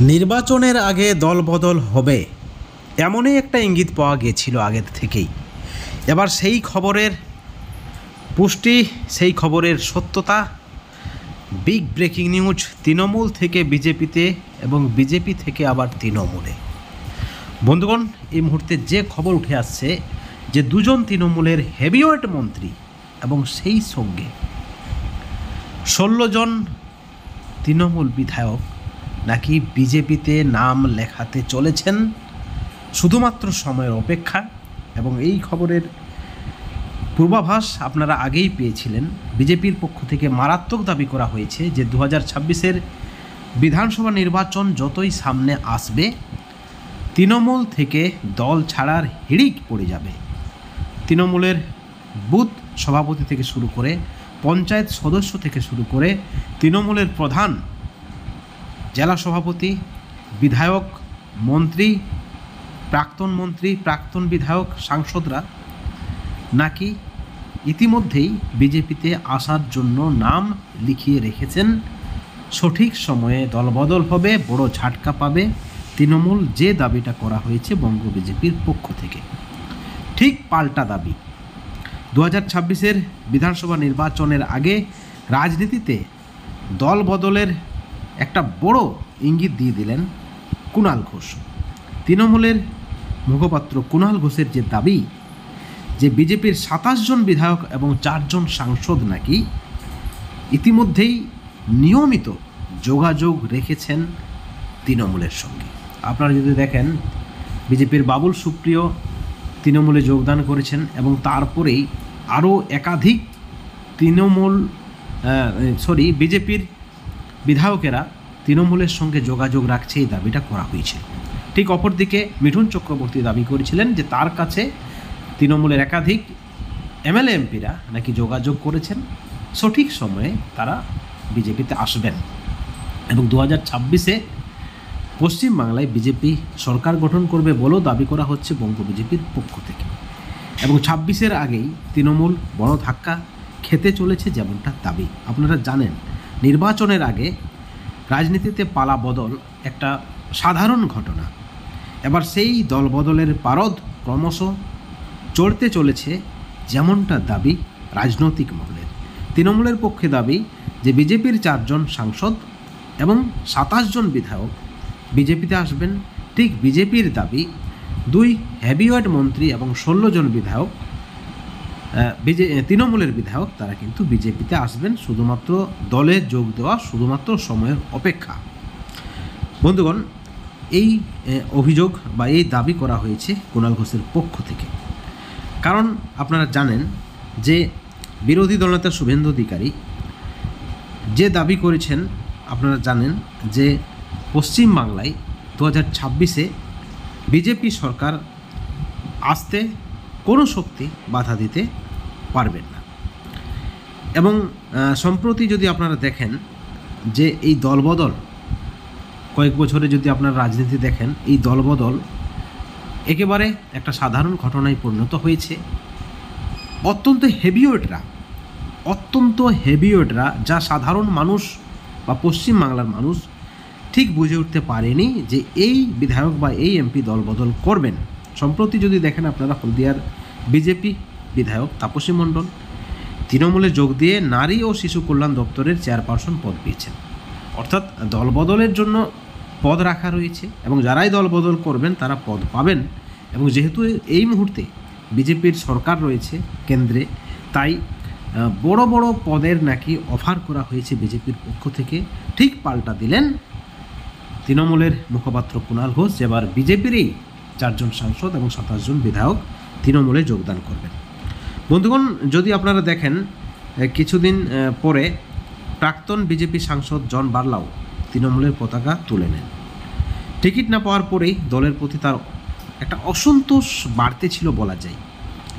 নির্বাচনের আগে দলবদল হবে এমনই একটা ইঙ্গিত পাওয়া গিয়েছিল আগের থেকেই। এবার সেই খবরের পুষ্টি, সেই খবরের সত্যতা, বিগ ব্রেকিং নিউজ তৃণমূল থেকে বিজেপিতে এবং বিজেপি থেকে আবার তৃণমূলে। বন্ধুগণ, এই মুহূর্তে যে খবর উঠে আসছে যে দুজন তৃণমূলের হেভিওয়েট মন্ত্রী এবং সেই সঙ্গে 16 জন তৃণমূল বিধায়ক নাকি বিজেপিতে নাম লেখাতে চলেছেন, শুধুমাত্র সময়ের অপেক্ষা। এবং এই খবরের পূর্বাভাস আপনারা আগেই পেয়েছিলেন। বিজেপির পক্ষ থেকে মারাত্মক দাবি করা হয়েছে যে 2026-এর বিধানসভা নির্বাচন যতই সামনে আসবে, তৃণমূল থেকে দল ছাড়ার হিড়িক পড়ে যাবে। তৃণমূলের বুথ সভাপতি থেকে শুরু করে পঞ্চায়েত সদস্য থেকে শুরু করে তৃণমূলের প্রধান, জেলা সভাপতি, বিধায়ক, মন্ত্রী, প্রাক্তন বিধায়ক, সাংসদরা নাকি ইতিমধ্যেই বিজেপিতে আসার জন্য নাম লিখিয়ে রেখেছেন। সঠিক সময়ে দলবদল হবে, বড় ঝাটকা পাবে তৃণমূল, যে দাবিটা করা হয়েছে বঙ্গ বিজেপির পক্ষ থেকে। ঠিক পাল্টা দাবি। 2026-এর বিধানসভা নির্বাচনের আগে রাজনীতিতে দল বদলের একটা বড় ইঙ্গিত দিয়ে দিলেন কুণাল ঘোষ। তৃণমূলের মুখপাত্র কুণাল ঘোষের যে দাবি যে বিজেপির 27 জন বিধায়ক এবং 4 জন সাংসদ নাকি ইতিমধ্যেই নিয়মিত যোগাযোগ রেখেছেন তৃণমূলের সঙ্গে। আপনারা যদি দেখেন, বিজেপির বাবুল সুপ্রিয় তৃণমূলে যোগদান করেছেন এবং তারপরেই আরও একাধিক বিজেপির বিধায়কেরা তৃণমূলের সঙ্গে যোগাযোগ রাখছে, এই দাবিটা করা হয়েছিল। ঠিক অপরদিকে মিঠুন চক্রবর্তী দাবি করেছিলেন যে তার কাছে তৃণমূলের একাধিক এমএলএ এমপিরা নাকি যোগাযোগ করেছেন, সঠিক সময়ে তারা বিজেপিতে আসবেন এবং 2026-এ পশ্চিমবাংলায় বিজেপি সরকার গঠন করবে বলেও দাবি করা হচ্ছে বঙ্গ বিজেপির পক্ষ থেকে। এবং 26-এর আগেই তৃণমূল বড় ধাক্কা খেতে চলেছে, যেমনটা দাবি। আপনারা জানেন, নির্বাচনের আগে রাজনীতিতে পালা বদল একটা সাধারণ ঘটনা। এবার সেই দল বদলের পারদ ক্রমশ চড়তে চলেছে, যেমনটা দাবি রাজনৈতিক মহলের। তৃণমূলের পক্ষে দাবি যে বিজেপির 4 জন সাংসদ এবং 27 জন বিধায়ক বিজেপিতে আসবেন। ঠিক বিজেপির দাবি 2 হেভিওয়েট মন্ত্রী এবং 16 জন বিধায়ক, তৃণমূলের বিধায়ক, তারা কিন্তু বিজেপিতে আসবেন। শুধুমাত্র দলে যোগ দেওয়া, শুধুমাত্র সময়ের অপেক্ষা। বন্ধুগণ, এই অভিযোগ বা এই দাবি করা হয়েছে কুণাল ঘোষের পক্ষ থেকে। কারণ আপনারা জানেন যে বিরোধী দলনেতা শুভেন্দু অধিকারী যে দাবি করেছেন, আপনারা জানেন যে পশ্চিমবাংলায় 2026-এ বিজেপি সরকার আসতে কোনো শক্তি বাধা দিতে পারবেন না। এবং সম্প্রতি যদি আপনারা দেখেন যে এই দলবদল, কয়েক বছরে যদি আপনারা রাজনীতি দেখেন, এই দলবদল একেবারে একটা সাধারণ ঘটনায় পরিণত হয়েছে। অত্যন্ত হেভিওয়েটরা যা সাধারণ মানুষ বা পশ্চিমবাংলার মানুষ ঠিক বুঝে উঠতে পারেনি যে এই বিধায়ক বা এই এমপি দলবদল করবেন। সম্প্রতি যদি দেখেন আপনারা, হলদিয়ার বিজেপি বিধায়ক তাপসী মণ্ডল তৃণমূলে যোগ দিয়ে নারী ও শিশু কল্যাণ দপ্তরের চেয়ারপারসন পদ পেয়েছেন। অর্থাৎ দলবদলের জন্য পদ রাখা রয়েছে এবং যারাই দলবদল করবেন তারা পদ পাবেন। এবং যেহেতু এই মুহূর্তে বিজেপির সরকার রয়েছে কেন্দ্রে, তাই বড় বড় পদের নাকি অফার করা হয়েছে বিজেপির পক্ষ থেকে। ঠিক পাল্টা দিলেন তৃণমূলের মুখপাত্র কুণাল ঘোষ, যেবার বিজেপিরই 4 জন সাংসদ এবং 27 জন বিধায়ক তৃণমূলে যোগদান করবেন। বন্ধুগণ, যদি আপনারা দেখেন, কিছুদিন পরে প্রাক্তন বিজেপি সাংসদ জন বার্লাও তৃণমূলের পতাকা তুলে নেন। টিকিট না পাওয়ার পরেই দলের প্রতি তার একটা অসন্তোষ বাড়তে ছিল বলা যায়,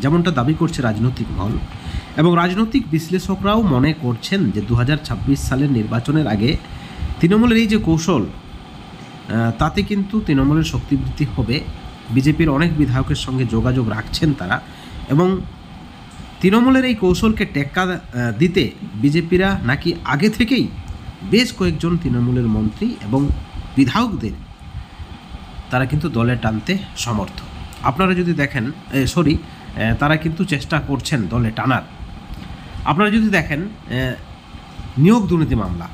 যেমনটা দাবি করছে রাজনৈতিক মহল। এবং রাজনৈতিক বিশ্লেষকরাও মনে করছেন যে 2026 সালের নির্বাচনের আগে তৃণমূলের এই যে কৌশল, তাতে কিন্তু তৃণমূলের শক্তিবৃদ্ধি হবে। বিজেপির অনেক বিধায়কের সঙ্গে যোগাযোগ রাখছেন তারা, এবং তৃণমূলের এই কৌশলকে টেক্কা দিতে বিজেপিরা নাকি আগে থেকেই বেশ কয়েকজন তৃণমূলের মন্ত্রী এবং বিধায়কদের তারা কিন্তু দলে টানতে সমর্থ। আপনারা যদি দেখেন তারা কিন্তু চেষ্টা করছেন দলে টানার। আপনারা যদি দেখেন নিয়োগ দুর্নীতি মামলা,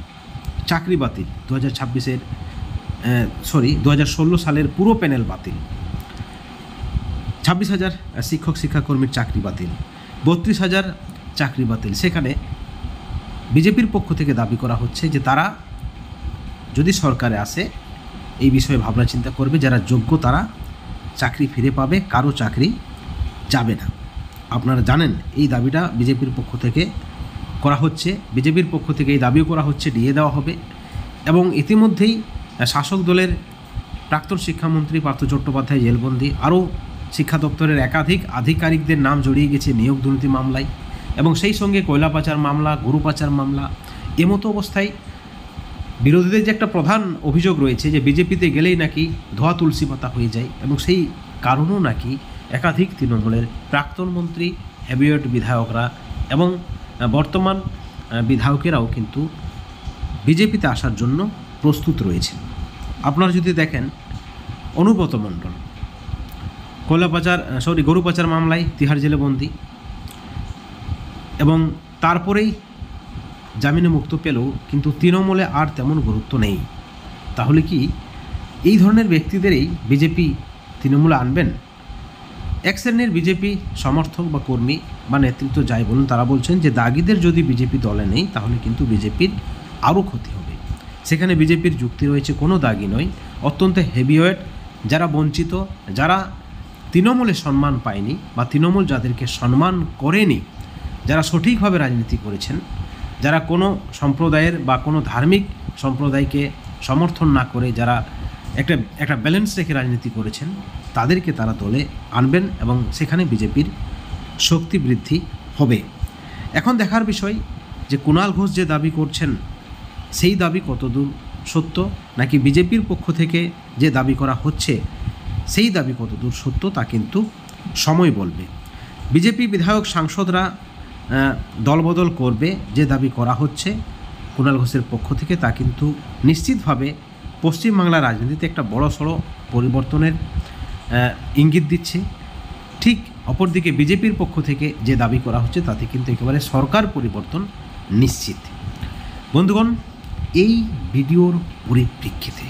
চাকরি বাতিল 2016 সালের পুরো প্যানেল বাতিল, 26,000 শিক্ষাকর্মীর চাকরি বাতিল, 32,000 চাকরি বাতিল। সেখানে বিজেপির পক্ষ থেকে দাবি করা হচ্ছে যে তারা যদি সরকারে আসে এই বিষয়ে ভাবনা চিন্তা করবে, যারা যোগ্য তারা চাকরি ফিরে পাবে, কারো চাকরি যাবে না। আপনারা জানেন এই দাবিটা বিজেপির পক্ষ থেকে করা হচ্ছে, বিজেপির পক্ষ থেকে এই দাবিও করা হচ্ছে দিয়ে দেওয়া হবে। এবং ইতিমধ্যেই শাসক দলের প্রাক্তন শিক্ষামন্ত্রী পার্থ চট্টোপাধ্যায় জেলবন্দি, আরও শিক্ষা দপ্তরের একাধিক আধিকারিকদের নাম জড়িয়ে গেছে নিয়োগ দুর্নীতি মামলায়, এবং সেই সঙ্গে কয়লা পাচার মামলা, গরু পাচার মামলা। এমতো অবস্থায় বিরোধীদের যে একটা প্রধান অভিযোগ রয়েছে যে বিজেপিতে গেলেই নাকি ধোয়া তুলসী পাতা হয়ে যায়, এবং সেই কারণও নাকি একাধিক তৃণমূলের প্রাক্তন মন্ত্রী, হেভিওয়েট বিধায়করা এবং বর্তমান বিধায়কেরাও কিন্তু বিজেপিতে আসার জন্য প্রস্তুত রয়েছেন। আপনারা যদি দেখেন অনুব্রত মণ্ডল গরু পাচার মামলায় তিহার জেলে বন্দি, এবং তারপরেই জামিনে মুক্ত পেলেও কিন্তু তৃণমূলে আর তেমন গুরুত্ব নেই। তাহলে কি এই ধরনের ব্যক্তিদেরই বিজেপি তৃণমূলে আনবেন? এক শ্রেণীর বিজেপি সমর্থক বা কর্মী বা নেতৃত্ব যাই বলুন, তারা বলছেন যে দাগিদের যদি বিজেপি দলে নেই তাহলে কিন্তু বিজেপির আরও ক্ষতি হবে। সেখানে বিজেপির যুক্তি রয়েছে কোনো দাগি নয়, অত্যন্ত হেভিওয়েট, যারা বঞ্চিত, যারা তৃণমূলে সম্মান পায়নি বা তৃণমূল যাদেরকে সম্মান করেনি, যারা সঠিকভাবে রাজনীতি করেছেন, যারা কোনো সম্প্রদায়ের বা কোনো ধার্মিক সম্প্রদায়কে সমর্থন না করে যারা একটা ব্যালেন্স রেখে রাজনীতি করেছেন, তাদেরকে তারা দলে আনবেন এবং সেখানে বিজেপির শক্তি বৃদ্ধি হবে। এখন দেখার বিষয় যে কুণাল ঘোষ যে দাবি করছেন সেই দাবি কতদূর সত্য, নাকি বিজেপির পক্ষ থেকে যে দাবি করা হচ্ছে সেই দাবি কতদূর সত্য তা কিন্তু সময় বলবে। বিজেপি বিধায়ক সাংসদরা দলবদল করবে যে দাবি করা হচ্ছে কুণাল ঘোষের পক্ষ থেকে, তা কিন্তু নিশ্চিতভাবে পশ্চিমবাংলার রাজনীতিতে একটা বড়সড় পরিবর্তনের ইঙ্গিত দিচ্ছে। ঠিক অপরদিকে বিজেপির পক্ষ থেকে যে দাবি করা হচ্ছে তাতে কিন্তু একেবারে সরকার পরিবর্তন নিশ্চিত। বন্ধুগণ, এই ভিডিওর পরিপ্রেক্ষিতে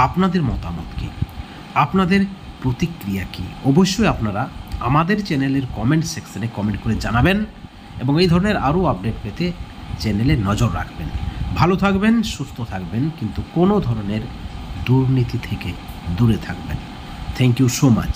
আপনাদের মতামত কী, আপনাদের প্রতিক্রিয়া কী, অবশ্যই আপনারা আমাদের চ্যানেলের কমেন্ট সেকশনে কমেন্ট করে জানাবেন এবং এই ধরনের আরও আপডেট পেতে চ্যানেলে নজর রাখবেন। ভালো থাকবেন, সুস্থ থাকবেন, কিন্তু কোনো ধরনের দুর্নীতি থেকে দূরে থাকবেন। Thank you so much.